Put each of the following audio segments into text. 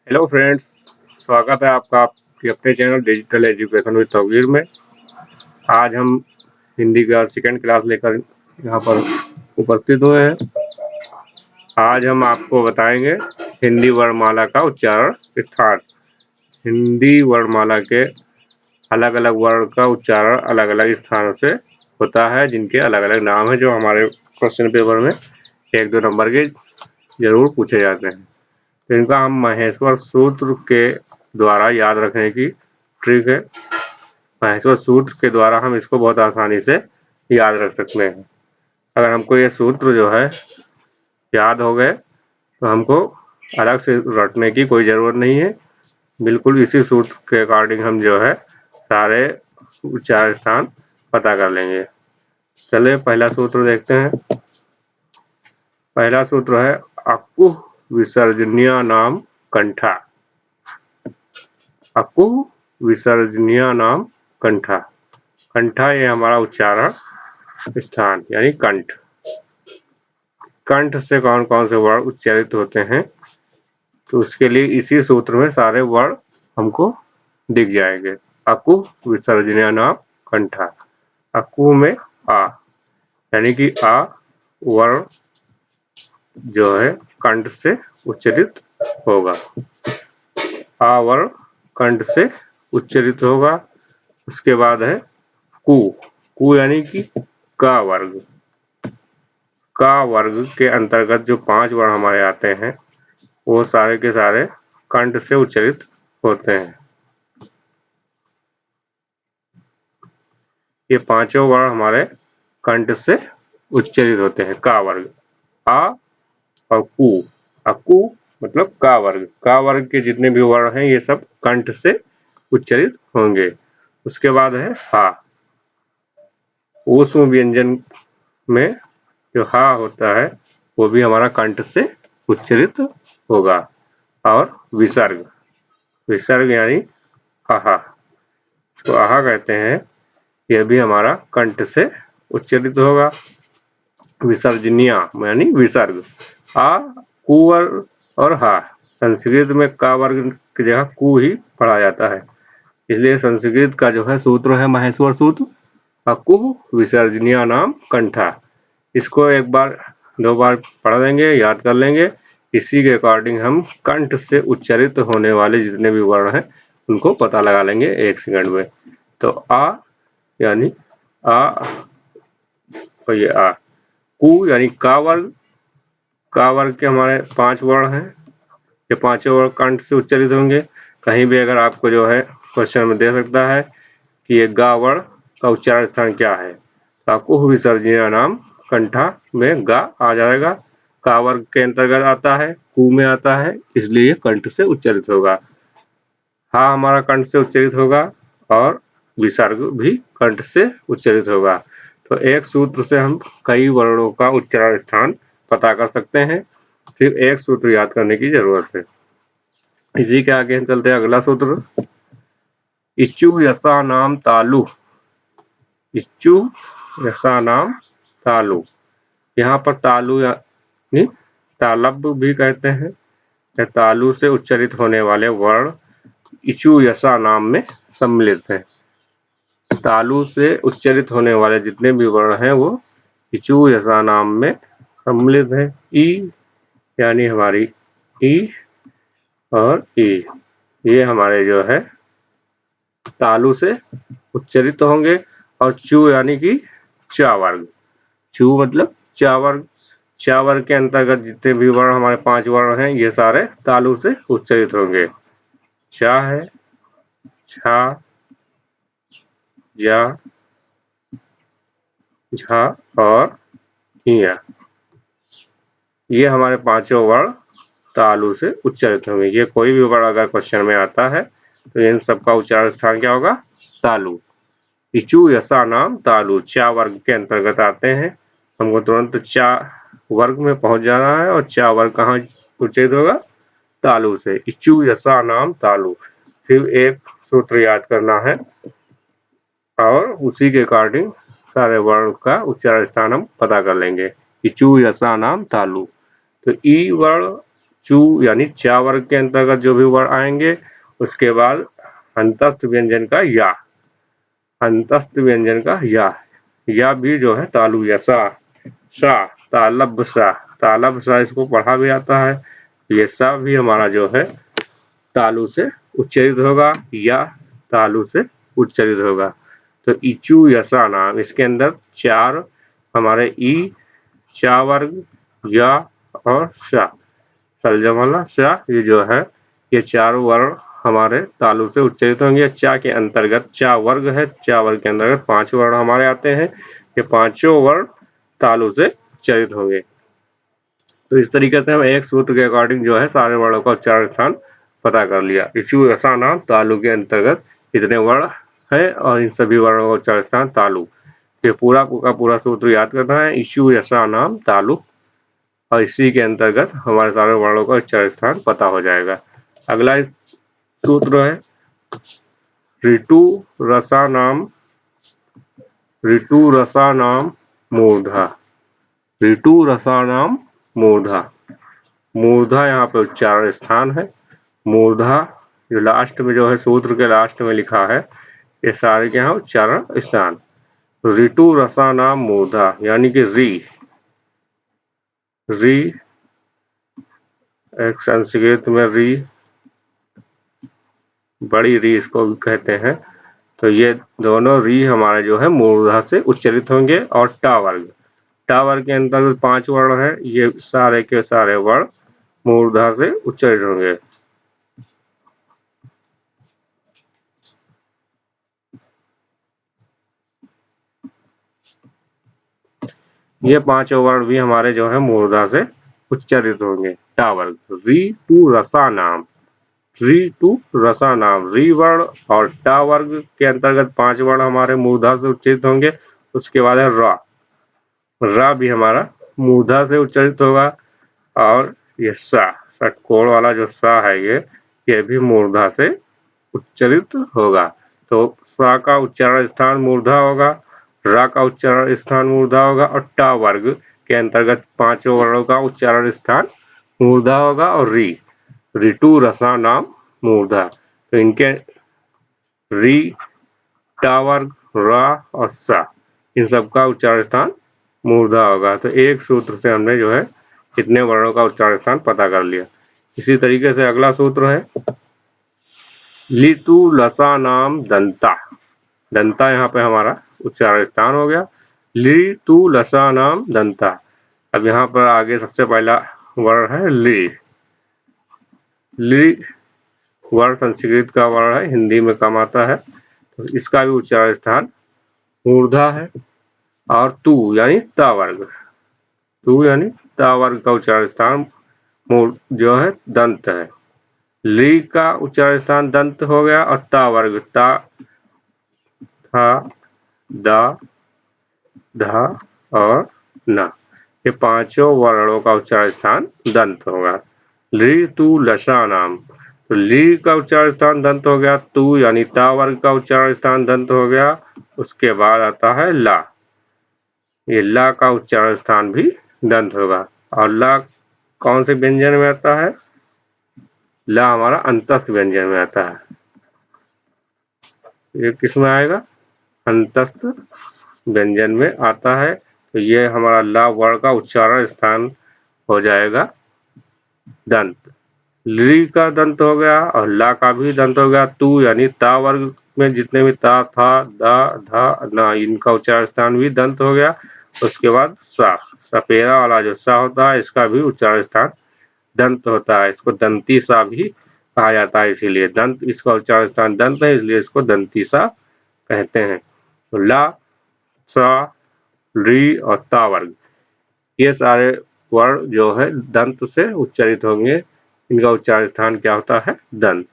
Hello friends, स्वागत है आपका आपके अपने channel digital education with Tauqeer में। आज हम हिंदी का सेकंड क्लास लेकर यहाँ पर उपस्थित हुए हैं। आज हम आपको बताएंगे हिंदी वर्णमाला का उच्चारण स्थान। हिंदी वर्णमाला के अलग अलग वर्ण का उच्चारण अलग अलग स्थानों से होता है, जिनके अलग अलग नाम है, जो हमारे क्वेश्चन पेपर में 1-2 नंबर के जरूर पूछे जाते हैं। तो इनका हम महेश्वर सूत्र के द्वारा याद रखने की ट्रिक है। महेश्वर सूत्र के द्वारा हम इसको बहुत आसानी से याद रख सकते हैं। अगर हमको ये सूत्र जो है याद हो गए तो हमको अलग से रटने की कोई ज़रूरत नहीं है। बिल्कुल इसी सूत्र के अकॉर्डिंग हम जो है सारे उच्चारण स्थान पता कर लेंगे। चलिए पहला सूत्र देखते हैं। पहला सूत्र है अकुह विसर्जनीय नाम कंठा। अकुह विसर्जनीय नाम कंठा। कंठा ये हमारा उच्चारण स्थान यानी कंठ। कंठ से कौन कौन से वर्ण उच्चारित होते हैं, तो उसके लिए इसी सूत्र में सारे वर्ण हमको दिख जाएंगे। अकुह विसर्जनीय नाम कंठा। अकु में आ यानी कि आ वर्ण जो है कंठ से उच्चारित होगा। आ वर्ण कंठ से उच्चारित होगा। उसके बाद है कु। कु यानी कि का वर्ग। का वर्ग के अंतर्गत जो 5 वर्ण हमारे आते हैं वो सारे के सारे कंठ से उच्चारित होते हैं। ये पांचों वर्ण हमारे कंठ से उच्चारित होते हैं। का वर्ग आ और कु। अकु मतलब का वर्ग। का वर्ग के जितने भी वर्ण हैं ये सब कंठ से उच्चारित होंगे। उसके बाद है हा। ऊष्म व्यंजन में जो हा होता है वो भी हमारा कंठ से उच्चारित होगा। और विसर्ग। विसर्ग यानी आहा, इसको आहा कहते हैं। यह भी हमारा कंठ से उच्चारित होगा। विसर्जनीय यानी विसर्ग। आ कु वर्ग और हा। संस्कृत में का वर्ग की जगह कु ही पढ़ा जाता है, इसलिए संस्कृत का जो है सूत्र है महेश्वर सूत्र अकुह विसर्जनीय नाम कंठा। इसको एक बार 2 बार पढ़ लेंगे, याद कर लेंगे। इसी के अकॉर्डिंग हम कंठ से उच्चारित होने वाले जितने भी वर्ण हैं उनको पता लगा लेंगे 1 सेकंड में। तो आ यानी आ और ये आ। कु यानी का वर्ग। का वर्ग के हमारे 5 वर्ण हैं। ये पांचों वर्ण कंठ से उच्चारित होंगे। कहीं भी अगर आपको जो है क्वेश्चन में दे सकता है कि ये गा वर्ण का उच्चारण स्थान क्या है, तो अकुह विसर्जनीय नाम कंठा में गा आ जाएगा। का वर्ग के अंतर्गत आता है, कु में आता है, इसलिए ये कंठ से उच्चारित होगा। हा हमारा कंठ से उच्चारित होगा और विसर्ग भी कंठ से उच्चारित होगा। तो एक सूत्र से हम कई वर्णों का उच्चारण स्थान पता कर सकते हैं। सिर्फ एक सूत्र याद करने की जरूरत है। इसी के आगे हम चलते हैं अगला सूत्र। इच्चु यसा नाम तालु। इच्चु यसा नाम तालु। यहाँ पर तालु यानी तालब भी कहते हैं। तालु से उच्चारित होने वाले वर्ण इच्चु यसा नाम में सम्मिलित है। तालु से उच्चारित होने वाले जितने भी वर्ण हैं वो इच्चु यसा नाम में सम्मिलित है। ई यानी हमारी ई और ई, ये हमारे जो है तालु से उच्चारित होंगे। और चू यानी कि चा वर्ग। चू मतलब चा वर्ग। चा वर्ग के अंतर्गत जितने भी वर्ण हमारे 5 वर्ण हैं ये सारे तालु से उच्चारित होंगे। चा है, छा, जा, झा और हिया। ये हमारे पांचों वर्ण तालु से उच्चारित होंगे। ये कोई भी वर्ण अगर क्वेश्चन में आता है तो इन सबका उच्चारण स्थान क्या होगा? तालु। इचु यसा नाम तालु चा वर्ग के अंतर्गत आते हैं। हमको तुरंत चा वर्ग में पहुंच जाना है और चा वर्ग कहाँ उच्चारित होगा? तालु से। इचु यसा नाम तालु। सिर्फ एक सूत्र याद करना है और उसी के अकॉर्डिंग सारे वर्ण का उच्चारण स्थान हम पता कर लेंगे। इचु यसा नाम तालु। तो ई वर्ण चू यानी चा वर्ग के अंतर्गत जो भी वर्ण आएंगे, उसके बाद अंतस्थ व्यंजन का या, अंतस्थ व्यंजन का या भी जो है तालु या सा तालब सा इसको पढ़ा भी आता है। ये सा भी हमारा जो है तालु से उच्चरित होगा या तालु से उच्चरित होगा। तो इचू यसा नाम, इसके अंदर चार हमारे ई, चा वर्ग, या और सा, सलजम वाला सा, ये जो है ये चारों वर्ण हमारे तालु से उच्चरित होंगे। चा के अंतर्गत चा वर्ग है, चा वर्ग के अंतर्गत 5 वर्ण हमारे आते हैं, ये पांचों वर्ण तालु से उच्चरित होंगे। तो इस तरीके से हम एक सूत्र के अकॉर्डिंग जो है सारे वर्णों का उच्चारण स्थान पता कर लिया। इचू यसा नाम तालु के अंतर्गत इतने वर्ण है और इन सभी वर्णों का उच्चारण स्थान तालु। ये पूरा का पूरा सूत्र याद करना है, इचू यसा नाम तालु, और इसी के अंतर्गत हमारे सारे वर्णों का उच्चारण स्थान पता हो जाएगा। अगला सूत्र है ऋतु रसा नाम मूर्धा। ऋतु रसा नाम मूर्धा, मूर्धा यहाँ पे उच्चारण स्थान है। मूर्धा जो लास्ट में जो है सूत्र के लास्ट में लिखा है, ये सारे के यहाँ उच्चारण स्थान। ऋतु रसा नाम मूर्धा यानी कि री एक संस्कृत में री, बड़ी री इसको भी कहते हैं। तो ये दोनों री हमारे जो है मूर्धा से उच्चरित होंगे। और टा वर्ग के अंतर्गत 5 वर्ण है, ये सारे के सारे वर्ण मूर्धा से उच्चरित होंगे। ये पांचों वर्ण भी हमारे जो है मूर्धा से उच्चरित होंगे। टा वर्ग री टू रसा नाम, री वर्ण और टा वर्ग के अंतर्गत 5 वर्ण हमारे मूर्धा से उच्चरित होंगे। उसके बाद है रा भी हमारा मूर्धा से उच्चरित होगा। और ये सा, षटकोण वाला जो सा है ये भी मूर्धा से उच्चरित होगा। तो सा का उच्चारण स्थान मूर्धा होगा, रा का उच्चारण स्थान मूर्धा होगा, और टा वर्ग के अंतर्गत 5 वर्णों का उच्चारण स्थान मूर्धा होगा। और ऋतु रसा नाम मूर्धा, तो इनके री, टा वर्ग, रा और सा, इन सब का उच्चारण स्थान मूर्धा होगा। तो एक सूत्र से हमने जो है इतने वर्णों का उच्चारण स्थान पता कर लिया। इसी तरीके से अगला सूत्र है लितु लसा नाम दंता। दंता यहाँ पे हमारा उच्चारण स्थान हो गया। लितु लसा नाम दंता। अब यहाँ पर आगे सबसे पहला वर्ण है ली वर्ण संस्कृत का वर्ण है, हिंदी में कम आता है। तो इसका भी उच्चारण स्थान मूर्धा है। और तू यानी ता वर्ग, का उच्चारण स्थान जो है दंत है। ली का उच्चारण स्थान दंत हो गया। और ता वर्ग ता, था, दा, धा और ना, ये पांचों वर्णों का उच्चारण स्थान दंत होगा। ली तू लसा नाम, तो ली का उच्चारण स्थान दंत हो गया। तू यानी ता वर्ग का उच्चारण स्थान दंत हो गया। उसके बाद आता है ला, ये ला का उच्चारण स्थान भी दंत होगा। और ला कौन से व्यंजन में आता है? ला हमारा अंतस्थ व्यंजन में आता है। ये किस में आएगा? अंतस्थ व्यंजन में आता है। तो ये हमारा ला वर्ण का उच्चारण स्थान हो जाएगा दंत। ली का दंत हो गया और ला का भी दंत हो गया। तू यानी ता वर्ग में जितने भी ता, था, दा, धा, ना, इनका उच्चारण स्थान भी दंत हो गया। उसके बाद सा, सपेरा वाला जो सा होता है, इसका भी उच्चारण स्थान दंत होता है। इसको दंती सा भी कहा जाता है, इसीलिए दंत, इसका उच्चारण स्थान दंत है, इसलिए इसको दंती सा कहते हैं। तो ला, सा, री और ता वर्ग, ये सारे वर्ण जो है दंत से उच्चरित होंगे। इनका उच्चारण स्थान क्या होता है? दंत।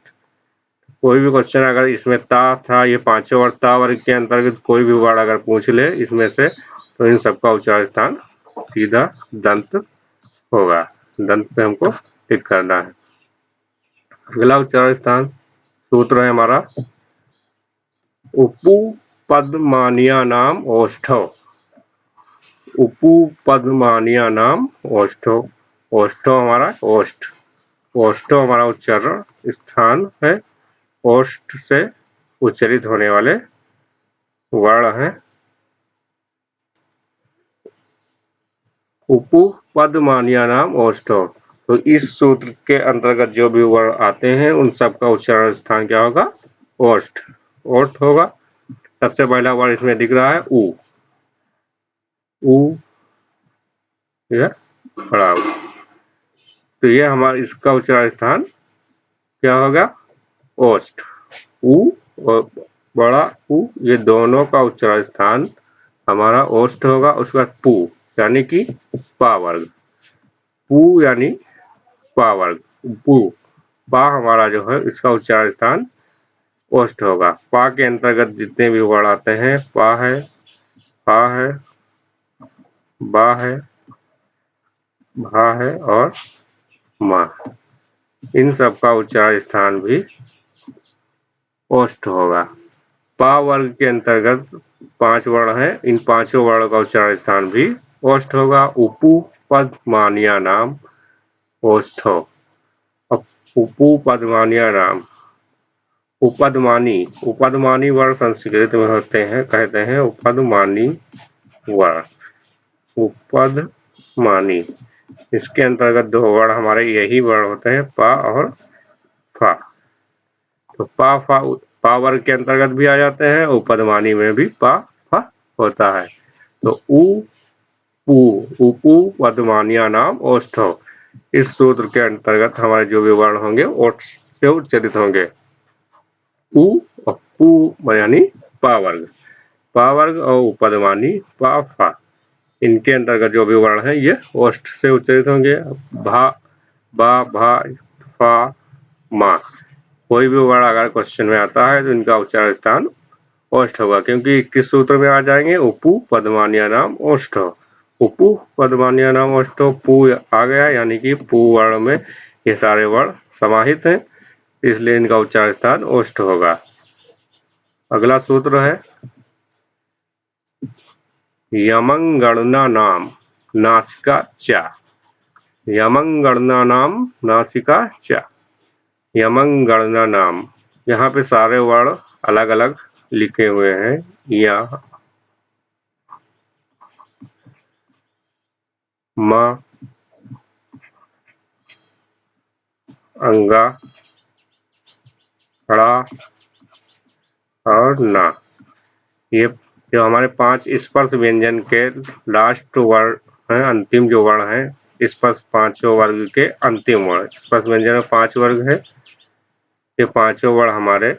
कोई भी क्वेश्चन अगर इसमें ता, था, ये पांचों वर्ग ता वर्ग के अंतर्गत कोई भी वर्ण अगर पूछ ले इसमें से, तो इन सबका उच्चारण स्थान सीधा दंत होगा। दंत पे हमको टिक करना है। अगला उच्चारण स्थान सूत्र है हमारा उपपदमानिया नाम ओष्ठव। उपपदमानिया नाम ओष्ठव, ओष्ठव हमारा ओष्ठ, ओष्ठो हमारा उच्चारण स्थान है। ओष्ठ से उच्चरित होने वाले वर्ण हैं। उपपदमानीय नाम ओष्ठो। तो इस सूत्र के अंतर्गत जो भी वर्ण आते हैं उन सब का उच्चारण स्थान क्या होगा? ओष्ठ। ओष्ठ होगा। सबसे पहला वर्ण इसमें दिख रहा है उ। उ यह खड़ा उ। तो ये हमारा इसका उच्चारण स्थान क्या होगा? ओष्ठ। उ और बड़ा उ ये दोनों का उच्चारण स्थान हमारा ओष्ठ होगा। उसके बाद पू यानी कि पा वर्ग। पू यानी पा वर्ग। पू पा हमारा जो है इसका उच्चारण स्थान ओष्ठ होगा। पा के अंतर्गत जितने भी वर्ण आते हैं पा है, फा है, बा है, भा है और मा, इन सब का उच्चारण स्थान भी ओष्ठ होगा। पा वर्ग के अंतर्गत 5 वर्ण हैं। इन पांचों वर्णों का उच्चारण स्थान भी ओष्ठ होगा। उपु पद मानिया नाम ओष्ठो। उपपदमानीय नाम उपदमानी। उपदमानी वर्ण संस्कृत में होते हैं, कहते हैं उपदमानी वर्ण। उपदमानी इसके अंतर्गत 2 वर्ण हमारे यही वर्ण होते हैं पा और फा। तो पा वर्ग के अंतर्गत भी आ जाते हैं। उपदमानी में भी पा फा होता है। तो उपू पदमानीय नाम ओष्ठो। इस सूत्र के अंतर्गत हमारे जो भी वर्ण होंगे ओष्ठ से उच्चरित होंगे। उ और पू यानी पा वर्ग। पा वर्ग और उपदमानी पा फा इनके अंतर्गत जो भी वर्ण है ये ओष्ठ से उच्चरित होंगे। भा, बा, भा, फा, मा कोई भी वर्ण अगर क्वेश्चन में आता है तो इनका उच्चारण स्थान ओष्ठ होगा, क्योंकि किस सूत्र में आ जाएंगे? उपू पदमानीय नाम ओष्ठो। उपू पदमानीय नाम ओष्ठो। पू आ गया यानी कि पू वर्ण में ये सारे वर्ण समाहित हैं, इसलिए इनका उच्चारण स्थान ओष्ठ होगा। अगला सूत्र है यमंगणना नाम नासिका च। यमंगणना नाम नासिका च। यमंगणना नाम, यहाँ पे सारे वर्ण अलग अलग लिखे हुए हैं। या म, अंगा, खड़ा और ना, ये जो हमारे 5 स्पर्श व्यंजन के लास्ट वर्ण है, अंतिम जो वर्ण है स्पर्श 5 वर्ग के अंतिम वर्ण। स्पर्श व्यंजन में 5 वर्ग है। ये 5 वर्ण हमारे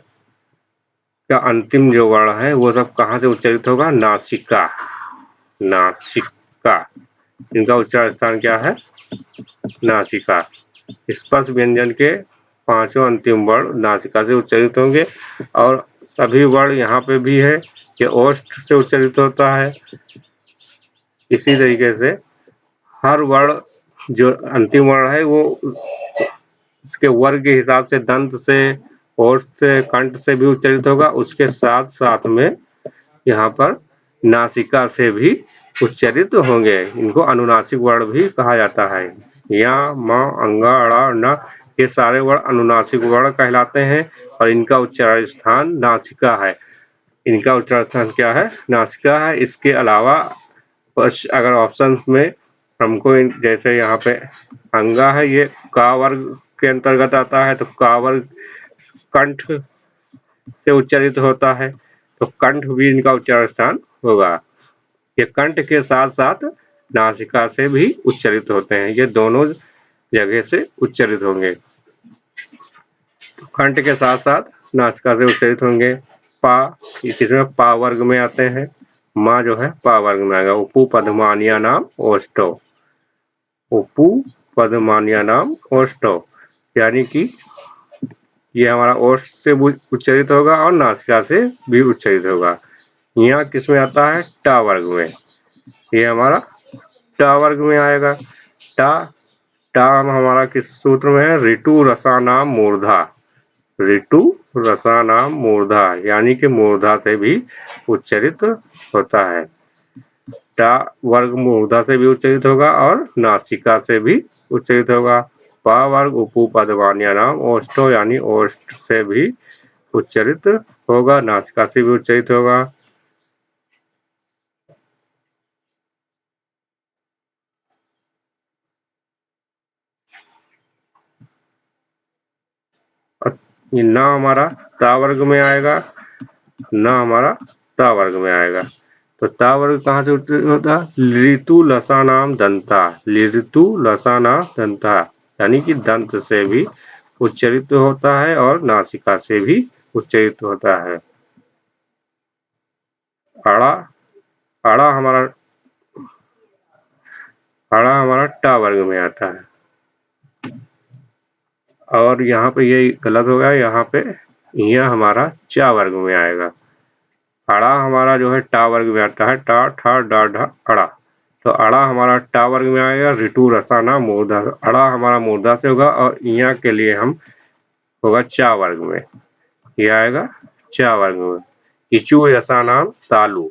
का अंतिम जो वर्ण है वो सब कहाँ से उच्चरित होगा? नासिका। नासिका इनका उच्चारण स्थान क्या है? नासिका। स्पर्श व्यंजन के 5 अंतिम वर्ण नासिका से उच्चरित होंगे। और सभी वर्ण यहाँ पे भी है कि ओष्ठ से उच्चरित होता है। इसी तरीके से हर वर्ण जो अंतिम वर्ण है वो उसके वर्ग के हिसाब से दंत से, ओष्ठ से, कंठ से भी उच्चरित होगा। उसके साथ साथ में यहाँ पर नासिका से भी उच्चरित होंगे। इनको अनुनासिक वर्ण भी कहा जाता है। या, म, अंगा, अड़ा, न ये सारे वर्ण अनुनासिक वर्ण कहलाते हैं और इनका उच्चारण स्थान नासिका है। इनका उच्चारण स्थान क्या है? नासिका है। इसके अलावा अगर ऑप्शन में हमको जैसे यहाँ पे अंगा है, ये का वर्ग के अंतर्गत आता है, तो का वर्ग कंठ से उच्चरित होता है, तो कंठ भी इनका उच्चारण स्थान होगा। ये कंठ के साथ साथ नासिका से भी उच्चरित होते हैं। ये दोनों जगह से उच्चरित होंगे। कंठ के साथ साथ नासिका से उच्चरित होंगे। पा किसमें? पा वर्ग में आते हैं। माँ जो है पा वर्ग में आएगा। उपू पदमानीय नाम ओष्ठो। उपू पदमानीय नाम ओष्ठो यानी कि ये हमारा ओष्ठ से उच्चरित होगा और नासिका से भी उच्चरित होगा। यहाँ किस में आता है? टा वर्ग में। ये हमारा टा वर्ग में आएगा। टा टा हमारा किस सूत्र में है? ऋतु रसानाम मूर्धा। ऋतु रसानाम मूर्धा यानी कि मूर्धा से भी उच्चरित होता है। टा वर्ग मूर्धा से भी उच्चरित होगा और नासिका से भी उच्चरित होगा। पा वर्ग उपपदवान्य नाम ओष्ठो यानी ओष्ठ से भी उच्चरित होगा, नासिका से भी उच्चरित होगा। न हमारा ता वर्ग में आएगा, न हमारा ता वर्ग में आएगा। तो ता वर्ग कहाँ से उच्चरित होता है? ऋतु लसा नाम दंता, ऋतु लसा नाम दंता यानी कि दंत से भी उच्चरित होता है और नासिका से भी उच्चरित होता है। अड़ा, अड़ा हमारा टा वर्ग में आता है और यहाँ पे ये गलत हो गया, यहाँ पे यह हमारा चा वर्ग में आएगा। अड़ा हमारा जो है टा वर्ग में आता है, टा ठा डा ढा अड़ा। तो अड़ा हमारा टा वर्ग में आएगा, ऋतु रसाना मूर्धा। अड़ा हमारा मूर्धा से होगा और यहाँ के लिए हम होगा चा वर्ग में, ये आएगा चा वर्ग में। इचु यसा नाम तालु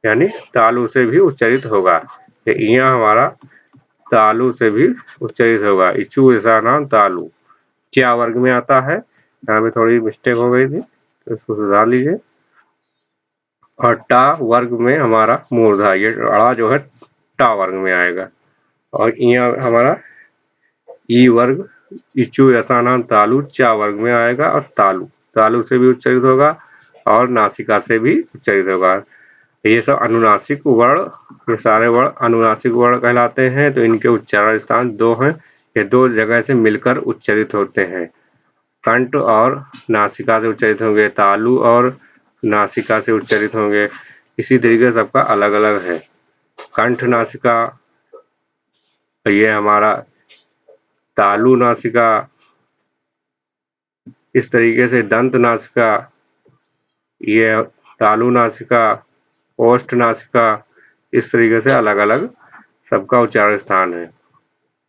यानी तालु से भी उच्चरित होगा, यहाँ हमारा तालु से भी उच्चरित होगा। इचु यसा नाम तालु क्या वर्ग में आता है, यहाँ पे थोड़ी मिस्टेक हो गई थी तो इसको सुधार लीजिए। और टा वर्ग में हमारा मूर्धा, ये अड़ा जो है टा वर्ग में आएगा और यहाँ हमारा ई वर्ग इचु यसा नाम तालु चा वर्ग में आएगा और तालु, तालु से भी उच्चरित होगा और नासिका से भी उच्चरित होगा। ये सब अनुनासिक वर्ण, ये सारे वर्ण अनुनासिक वर्ण कहलाते हैं। तो इनके उच्चारण स्थान दो हैं, ये दो जगह से मिलकर उच्चरित होते हैं। कंठ और नासिका से उच्चरित होंगे, तालु और नासिका से उच्चरित होंगे। इसी तरीके से सबका अलग अलग है। कंठ नासिका, ये हमारा तालु नासिका, इस तरीके से दंत नासिका, ये तालु नासिका, ओष्ठ नासिका, इस तरीके से अलग अलग सबका उच्चारण स्थान है।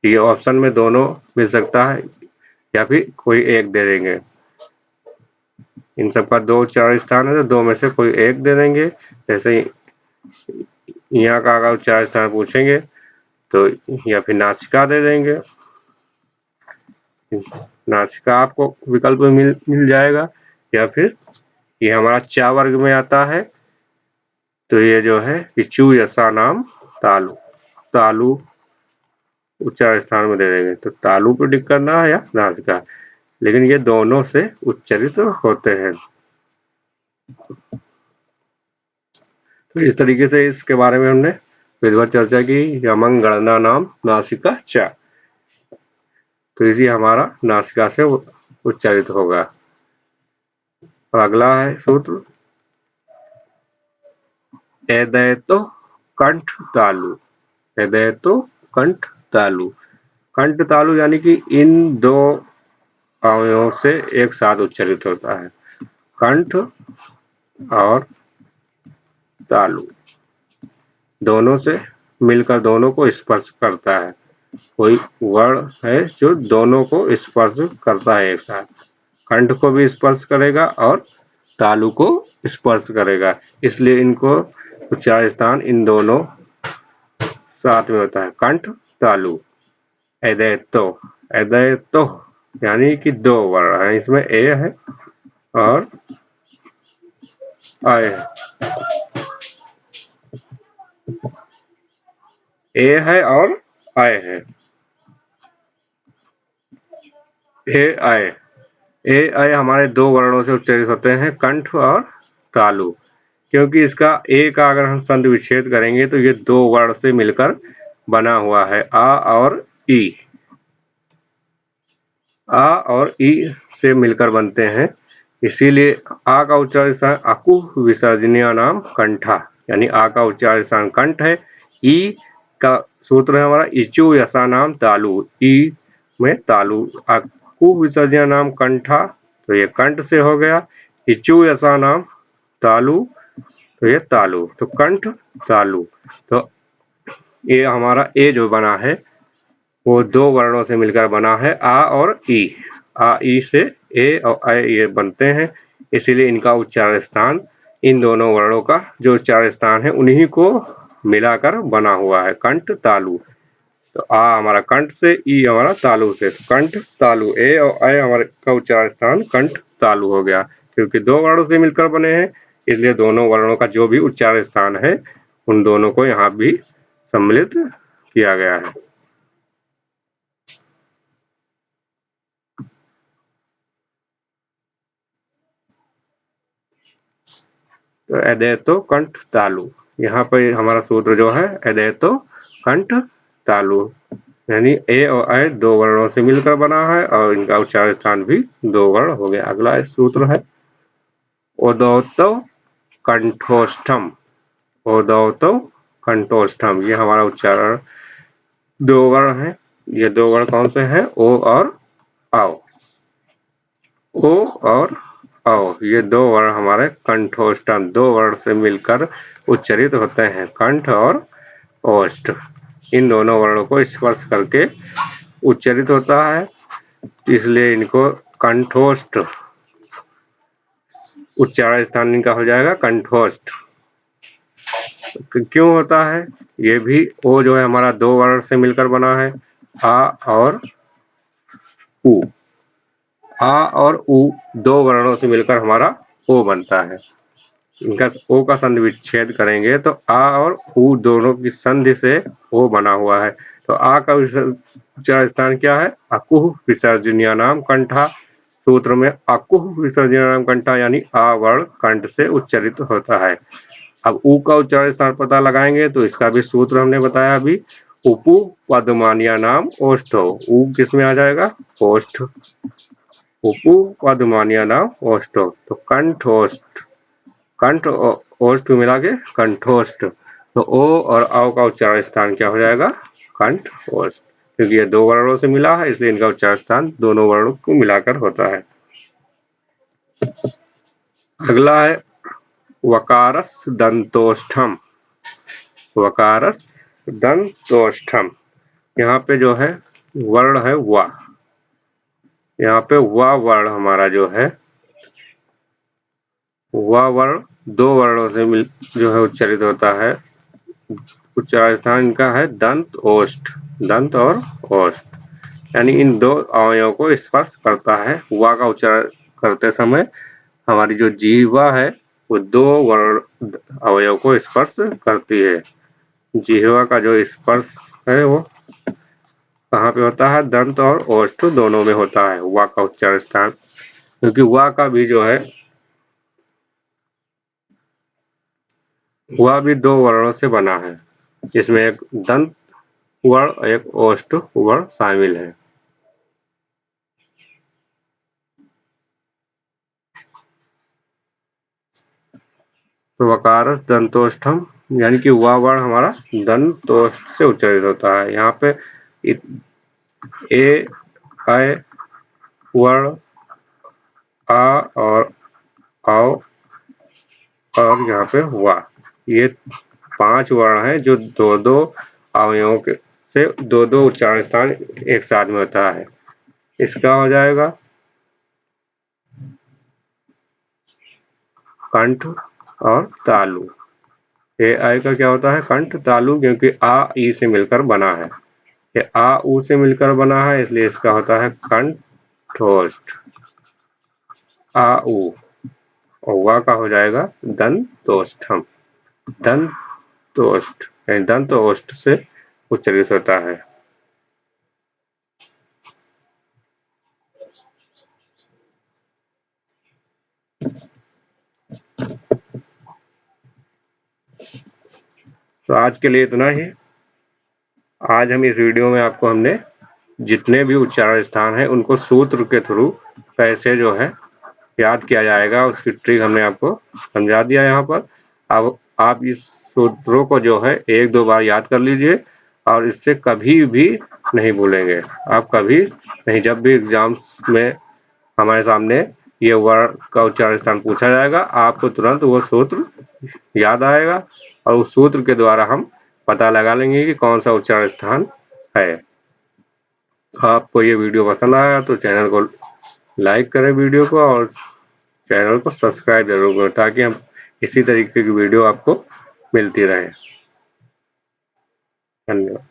ये ऑप्शन में दोनों मिल सकता है या फिर कोई एक दे देंगे। इन सबका दो उच्चारण स्थान है तो दो में से कोई एक दे देंगे। जैसे यहाँ का अगर उच्चारण स्थान पूछेंगे तो या फिर नासिका दे देंगे, नासिका आपको विकल्प में मिल जाएगा। या फिर ये हमारा चा वर्ग में आता है तो ये जो है इचु यसा नाम तालु, तालु उच्चारण स्थान में दे देंगे। तो तालु को टिक करना है या नासिका, लेकिन ये दोनों से उच्चरित होते हैं। तो इस तरीके से इसके बारे में हमने विधिवत चर्चा की। यमंग गणना नाम नासिका चा, तो इसी हमारा नासिका से उच्चारित होगा। और अगला है सूत्र एदैतो कंठ तालु, एदैतो कंठ तालु। कंठ तालु यानी कि इन दो अवयवों से एक साथ उच्चरित होता है, कंठ और तालु दोनों से मिलकर दोनों को स्पर्श करता है। कोई वर्ण है जो दोनों को स्पर्श करता है एक साथ, कंठ को भी स्पर्श करेगा और तालु को स्पर्श करेगा, इसलिए इनको उच्चारण स्थान इन दोनों साथ में होता है, कंठ तालु। एदैतो, एदैतो यानी कि दो वर्ण है, इसमें ए है और आय है, ए है और आय है। ए आय, ए आय हमारे दो वर्णों से उच्चरित होते हैं, कंठ और तालु। क्योंकि इसका ए का अगर हम संधि विच्छेद करेंगे तो ये दो वर्ण से मिलकर बना हुआ है, आ और ई, आ और ई से मिलकर बनते हैं। इसीलिए आ का उच्चारण स्थान अकु विसर्जनीय नाम कंठा, यानी आ का उच्चारण स्थान कंठ है। ई का सूत्र है हमारा इचु यसा नाम तालु, ई में तालु, अकु विसर्जनीय नाम कंठा, तो ये कंठ से हो गया। इचु यसा नाम तालु, तो ये तालु, तो कंठ तालु। तो ये हमारा ए जो बना है वो दो वर्णों से मिलकर बना है, आ और ई। आ ई से ए और आ ये बनते हैं, इसीलिए इनका उच्चारण स्थान इन दोनों वर्णों का जो उच्चारण स्थान है उन्हीं को मिलाकर बना हुआ है, कंठ तालु। तो आ हमारा कंठ से, ई हमारा तालु से, तो कंठ तालु, ए और ऐ हमारे का उच्चारण स्थान कंठ तालु हो गया। क्योंकि दो वर्णों से मिलकर बने हैं, इसलिए दोनों वर्णों का जो भी उच्चारण स्थान है उन दोनों को यहाँ भी सम्मिलित किया गया है। तो एदेतो कंठ तालु, यहाँ पर हमारा सूत्र जो है एदेतो कंठ तालु, यानी ए और ऐ दो वर्णों से मिलकर बना है और इनका उच्चारण स्थान भी दो वर्ण हो गया। अगला सूत्र है ओदौतो कंठोष्ठम, ओदौतो कंठोष्ठम, ये हमारा उच्चारण दो वर्ण है। ये दो वर्ण कौन से हैं? ओ और आओ। ओ और औ, ये दो वर्ण हमारे कंठोष्ठम, दो वर्ण से मिलकर उच्चारित होते हैं, कंठ और ओष्ठ। इन दोनों वर्णों को स्पर्श करके उच्चारित होता है, इसलिए इनको कंठोष्ठ, उच्चारण स्थान इनका हो जाएगा कंठोष्ठ। क्यों होता है? ये भी ओ जो है हमारा दो वर्ण से मिलकर बना है, आ और उ। आ और उ दो वर्णों से मिलकर हमारा ओ बनता है। इनका ओ का संधि विच्छेद करेंगे तो आ और उ दोनों की संधि से ओ बना हुआ है। तो आ का उच्चारण स्थान क्या है? अकुह विसर्जनीय नाम कंठा। सूत्र में अकुह विसर्जनीय नाम कंठा यानी आ वर्ण कंठ से उच्चारित होता है। अब उ का उच्चारण स्थान पता लगाएंगे तो इसका भी सूत्र हमने बताया अभी, उपु पद्मानिया नाम ओष्ठो। उ किस में आ जाएगा? ओष्ठ। उपु पद्मानिया नाम ओष्ठो, तो कंठोष्ठ, कंठ ओष्ठ मिला के कंठोष्ठ। तो ओ और औ का उच्चारण स्थान क्या हो जाएगा? कंठ ओष्ठ। क्योंकि ये दो वर्णों से मिला है इसलिए इनका उच्चारण स्थान दोनों वर्णों को मिलाकर होता है। अगला है वकारस दंतोष्ठम, वकारस दंतोष्ठम। यहाँ पे जो है वर्ण है वा, यहाँ पे वा वर्ण हमारा जो है, वा वर्ण दो वर्णों से मिल जो है उच्चारित होता है। उच्चारण स्थान इनका है दंत ओष्ठ, दंत और ओष्ठ, यानी इन दो अवयवों को स्पर्श करता है। वा का उच्चारण करते समय हमारी जो जीह्वा है वो दो वर्ण अवयव को स्पर्श करती है। जिह्वा का जो स्पर्श है वो कहाँ पे होता है? दंत और ओष्ठ दोनों में होता है वा का उच्चारण स्थान। क्योंकि वा का भी जो है, वा भी दो वर्णों से बना है, इसमें एक दंत वर्ण एक ओष्ठ वर्ण शामिल है। तो वकारस दंतोष्ठम यानी कि वा वर्ण हमारा दंतोष्ठ से उच्चारित होता है। यहाँ पे ए ऐ वर्ण, आ और औ और यहाँ पे वा, ये पांच वर्ण हैं जो दो दो अवयवों के से दो दो उच्चारण स्थान एक साथ में होता है। इसका हो जाएगा कंठ और तालु। ए आई का क्या होता है? कंठ तालु, क्योंकि आ ई से मिलकर बना है। ये आ उ से मिलकर बना है इसलिए इसका होता है कंठोष्ठ, आ उ। और वा का हो जाएगा दंतोष्ठम, दंतोष्ठ यानी दंत ओष्ठ से उच्चारित होता है। तो आज के लिए इतना ही। आज हम इस वीडियो में आपको हमने जितने भी उच्चारण स्थान हैं उनको सूत्र के थ्रू कैसे जो है याद किया जाएगा उसकी ट्रिक हमने आपको समझा दिया यहाँ पर। अब आप इस सूत्रों को जो है एक दो बार याद कर लीजिए और इससे कभी भी नहीं भूलेंगे। आप कभी नहीं, जब भी एग्जाम्स में हमारे सामने ये वर्ण का उच्चारण स्थान पूछा जाएगा आपको तुरंत वो सूत्र याद आएगा और उस सूत्र के द्वारा हम पता लगा लेंगे कि कौन सा उच्चारण स्थान है। आपको ये वीडियो पसंद आया तो चैनल को लाइक करें वीडियो को और चैनल को सब्सक्राइब जरूर करें ताकि हम इसी तरीके की वीडियो आपको मिलती रहे। धन्यवाद।